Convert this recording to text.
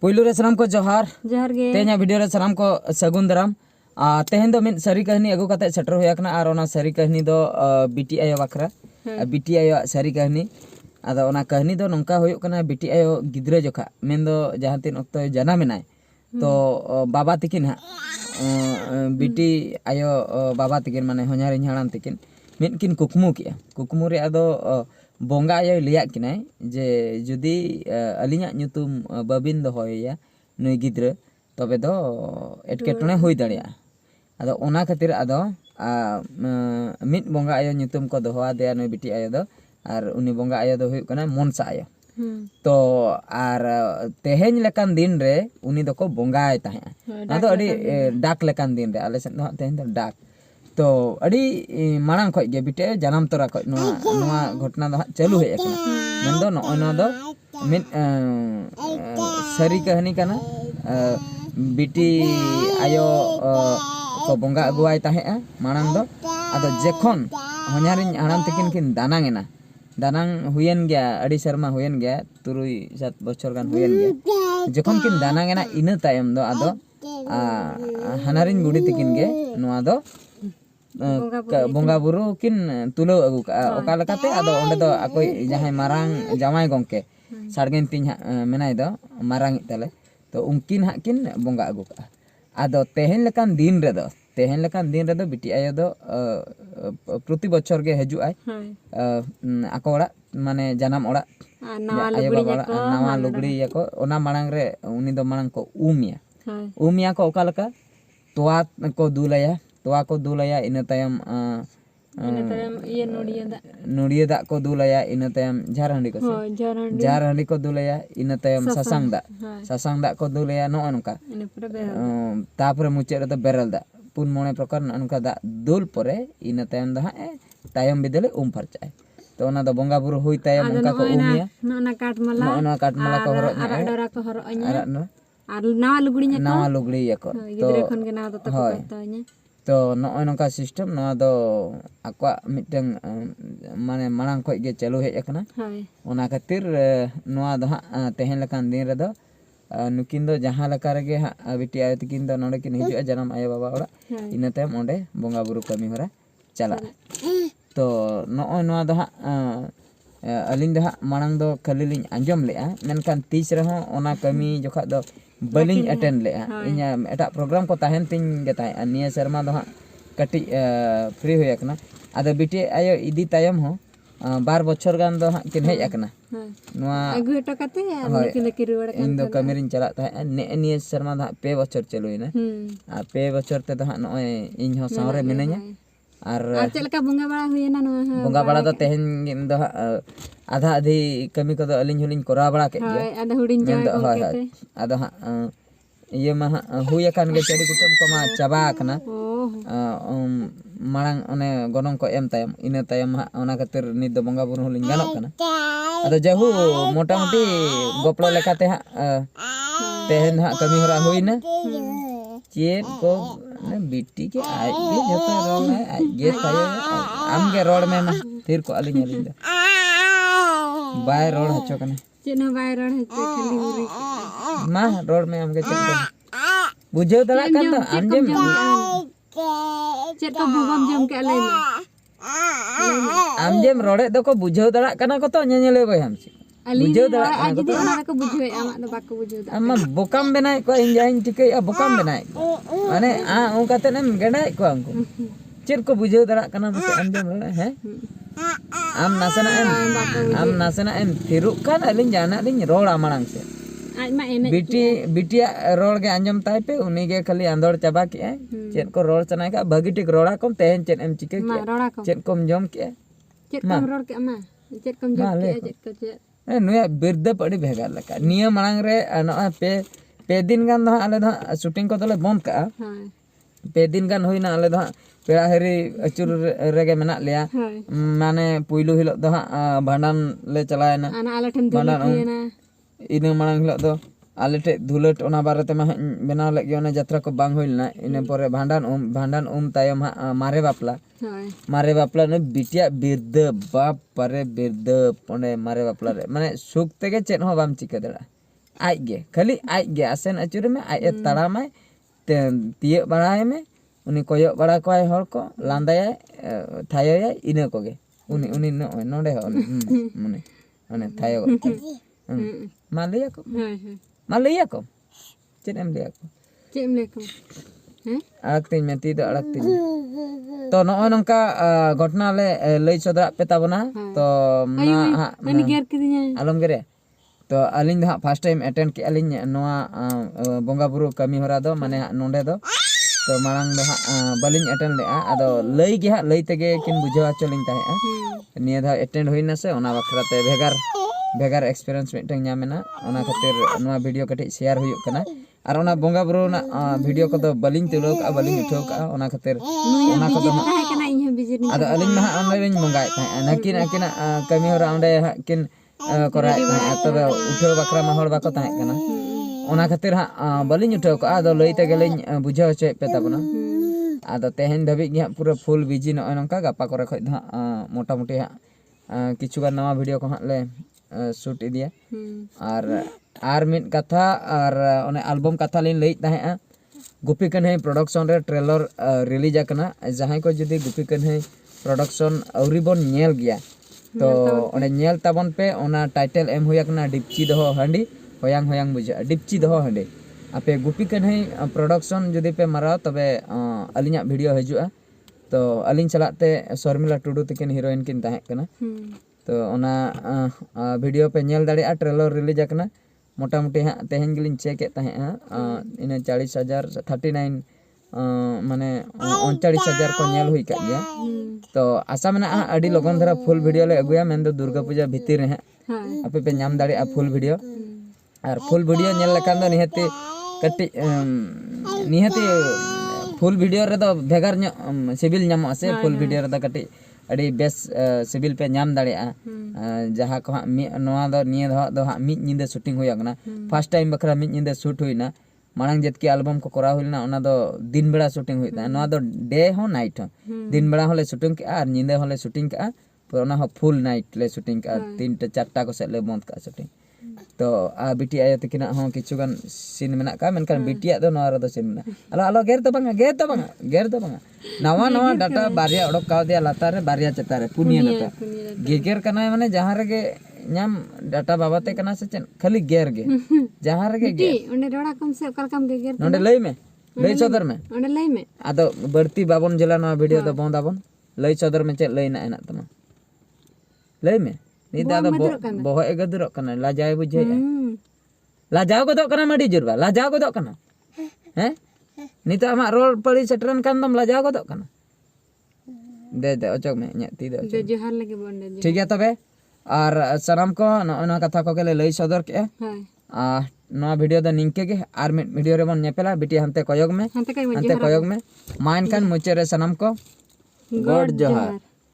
पुइलु रे सलाम को जोहार जोहार गे तेना वीडियो रे सलाम को सगुन दराम तेहन दो मिन सारी कहानी अगु कते सेटर होया कना आर ओना सारी कहानी दो बिटी आयो बखरा बिटी आयो सारी कहानी आदो ओना कहानी दो नोंका होयो कना बिटी आयो गिद्रे जोखा मेन दो जहां तीन ऑक्तो जन्म नाय तो बाबा तिकिन हा बिटी आयो बाबा तिकिन माने होन्यारिन हाड़ाम तिकिन मिनकिन कुकमु किया कुकमु रे आदो बोंगा आयो लिया किनाय जे जुदी अलिया ᱧᱩᱛᱩᱢ बाबिन दो होया नुई गिद्रे तबे दो एटकेटणे हुई दाड़िया आदो ओना खातिर आदो मिट बोंगा आयो ᱧᱩᱛᱩᱢ को दोहा दे नुई बिटी आयो दो आर उनी बोंगा आयो दो हुई कना मनसा आयो तो आर तेहेñ लेकान दिन रे उनी दो को बोंगाय ताहे आदो अडी डाक लेकान दिन रे आले सेन दो तेहेñ दो डाक तो अड़ी मांग खो गे बिटे जन्म तोरा खो नोआ घटना दो चालू हे एकना मेन दो नो दो मिट सारी कहानी कना बिटी आयो को बोंगा अगुआय ताहे मांग दो आदो जेखन होन्यारिन हाड़ाम तकिन किन दानांगेना दानांग हुयन गया अड़ी शर्मा हुयन गया 3-7 बछर गान हुयन गया जखन किन दानांगेना इना तायम दो आदो हानारिन गुड़ी तकिन गे नोआ दो बोंगा बुरु किन तुलो अगु ओका लकाते आदो ओंडे दो अकोय जहाय मारांग जामाय गंके सारगेन तिन मेनाय दो मारांग तले तो उनकिन हा किन बोंगा अगु आदो तेहेन लेकान दिन रे दो बिटी आयो दो प्रति बछर गे हजु आय आको ओड़ा माने जन्म ओड़ा आयो बाबा नवा लुगड़ी याको ओना मांग रे उनी दो मांग को उमिया को ओका लका तोआ को दुलया इन तायम ये नोडिया दा को दुलया इन तायम झारहंडी को दुलया इन तायम ससांग दा को दुलया नो अनका तापर मुचे रे दो बेरल दा पुन मोने प्रकार अनका दा दुल परे इन तायम दा तायम बिदले फरचाय तो ओना दो बोंगा बुरु हुई तायम उनका को उमिया नोना काटमाला को हरो आरा को हरो आर नवा लुगड़ी याको गिद्रे खन के ना दो तको तो नॉय नोका सिस्टम नवा दो आक्वा मिटंग माने मांग खो गे चालू हे एकना ओना खातिर नवा दो तेहेन लकान दिन रे दो नुकिन दो जहां लका रे गे बिटी आयो तकिन दो नोडे किन हिजु जन्म आयो बाबा ओड़ा इन तायम ओंडे बोंगा बुरु कमी होरा चला तो नॉय नवा दो अलिन दो मांग दो खाली लिन अंजम लेआ मेनकान तीस रे हो ओना कमी जोखा दो बलिंग अटेंड ले इना एटा प्रोग्राम को ताहेन तिन गे ताहे निया शर्मा दो कटी फ्री होय एकना आदो बिटी आयो इदी तायम हो 12 बछर गान दो किन हेज एकना नोआ अगु हटो काते लेके रुवाड़ इन दो कमेरिन चला ताहे निया शर्मा दो 2 बछर चलुइना आ 2 बछर ते दो नोय इन हो सावरे मिनैया आर चलका बोंगा बड़ा हुयना नो बोंगा बड़ा दो तेहेन दो आधा आधी कमी को दो अलिन हुलिन कोरा बड़ा के आधा हुडिन जाय आदो ये मा हुय कान गे चडी कुटम को मा चाबा कना मांग ओने गनों को एम तायम इन तायम ओना खातिर नि दो बोंगा बुरु हुलिन गानो कना आदो जहु मोटा मोटी गोपलो लेकाते तेहेन कमी होरा हुइना चेन को बिटी के आज के जतो रोड में आज गे तायो आम के रोड में मा फिर को अलिन दो बाय रोड हचो कने चेना बाय रोड हचो खाली मुरी मा रोड में हमके चेक बुझे दला kan तो अंजम चेक को बुबम जम के ले अंजम रोडे दो को बुझे दला कना को तो नेनेले बय हमसी बुझे दला आज जदी ओना को बुझे आमा दो बाको बुझे अम्मा बोकाम बनाय को इंजाइन टिके बोकाम बनाय माने ओ काते नेम गेडाय को अंको चेक को बुझे दला कना बस अंजम रोडे है आम नासना एम थिरु kan अलिन जाना लिन रोड आमांग से आज मा एने बिटिया रोड के अंजम ताय पे उनी गे खाली अंदर चाबा के चेन को रोड चनाय का भगी टिक रोड़ा कम तेहन चेन एम चिके के चेन कम जम के चेन कम रोड के अमा चेन कम जम के चेन को चे नुया बिरदे पड़ी भेगा लका निया मांग रे न पे दिन गान दो आले दो शूटिंग को दले बंद का पे दिन गान होइना आले दो पेड़ा हेरी अचुर रेगे मेना लिया माने पुइलु हिलो दो भांडन ले चलायना भांडन इन मांग हिलो दो आले ठे धुलट ओना बारेते मा बनाव लगे ओना यात्रा को बांग होइलना इन परे भांडन तायम मारे बापला ने बिटिया बिरद बाप परे बिरद ओने मारे बापला रे माने सुख तेगे चेन हो balm चिके Dara aj ge khali aj ge asen acur me aj taramai tiek barai me uni koyok bara koai hor ko landai thayai ina koge uni node ho uni thayo malaya ko malaya ko chet em liya ko arak tin me ti do arak tin to no nongka घटना ले लई सदरा पे ताबना तो मैंने गेर किदिया आलम गरे तो अलिंग हा फर्स्ट टाइम अटेंड के अलिंग नोआ बोंगा बुरु कमी होरा दो माने नोंडे दो तो मांग दो बलिंग अटेंड ले आदो लई गे हा लई तेगे किन बुझावा चलिंग ताहे निया धा अटेंड होइना से ओना बखराते भेगार एक्सपीरियंस मिटंग ᱧᱟᱢᱮᱱᱟ ओना खातिर नोआ वीडियो कटि शेयर हुयुक कना और ओना बोंगा बुरु ना वीडियो को तो बलिंग तुलो का बलिंग उठाव का ओना खातिर ओना को तो ताहे कना इन बिजिर आदो अलिंग मा ओंडे लिंग मंगाय ताहे नकिन अकिना कमी होरा ओंडे किन कराय ताहे तबे उठाव बकरा मा हर बाको ताहे कना ओना खातिर बलिंग उठाव का आदो लई तेगे लिंग बुझाव चे पे ताबना आदो तेहेन धबि गे पूरा फुल बिजी न नंका गापा करे खय धा मोटा मोटी किछुगान नवा वीडियो को हा ले शूट इदिया और मिट कथा और ओने एल्बम कथा लिन लई ताहे गुपी कन्हई प्रोडक्शन रे ट्रेलर रिलीज आकना जहां को जदी गुपी कन्हई प्रोडक्शन औरी बोन नेल गया तो ओने नेल ताबन पे ओना टाइटल एम हुयाकना डिपची दहो हंडी होयांग होयांग बुझा डिपची दहो हंडी आपे गुपी कन्हई प्रोडक्शन जदी पे माराव तबे अलिया वीडियो हजुआ तो अलिन चलाते शर्मिला टुडू तकिन हीरोइन किन ताहे कना तो ओना वीडियो पे नेल दाड़िया ट्रेलर रिलीज आकना मोटा मोटी हाँ तेहन गिलिन चेक ताहे इन 40,000 39 माने 39,000 को नेल हुई का गया तो आशा में अड़ी लगन धरा फुल वीडियो ले अगुया मेन दो दुर्गा पूजा भीतर है आपे पे नाम दाड़िया फुल वीडियो और फुल वीडियो नेल लकान दो निहती कटी निहती फुल वीडियो रे दो भेगार सिविल नामो से फुल वीडियो रे दो कटी अड़ी बेस सिविल पे नाम दाड़िया जहाँ को नोआ दो निया दो हाँ मिद निंदे शूटिंग हुई आकना फर्स्ट टाइम बखरा मिद निंदे शूट हुई ना मांग जेत के एल्बम को करा हुई ना ओना दो दिन बेड़ा शूटिंग हुई नोआ दो डे हो नाइट हो दिन बेड़ा होले शूटिंग के और निंदे होले शूटिंग का पर ओना हो फुल नाइट ले शूटिंग का 3-4 को सेट ले बंद का शूटिंग तो बिटी आयो तकिना हो किछुगान सीन मेना का मेनकान बिटिया दो नोआ रे दो सीन मेना अलो गेर तो बांगा नवा डाटा बारिया ओडक का दिया लातार रे बारिया चतार रे पुनिया डाटा गेगर कना माने जहां रे नाम डाटा बाबाते कना से चन खाली गेर गे जहां रे गे ओने रोड़ा कम से कर कम गेर नोंडे लई में लई चदर में ओने लई में आदो बर्ती बाबन जिला नवा वीडियो दो बंद आबन लई चदर में चेक लई ना एना तमा लई में नी दादा बोहो एगदरो कना लाजाय बुझे लाजाव को दो कना मडी जुरबा लाजाव को दो कना हैं नीता आमा रोल पड़ी सेटरन कान दम लाजाव को दो कना दे अचक में न्या ती दे जोहार लगे बंडे ठीक है तबे और सनम को ना कथा को के लई सदर के नवा वीडियो द निंके के आर मिट वीडियो रे बन नेपेला बिटी हंते कयोग में माइन कान मुचे रे सनम को गॉड जोहार।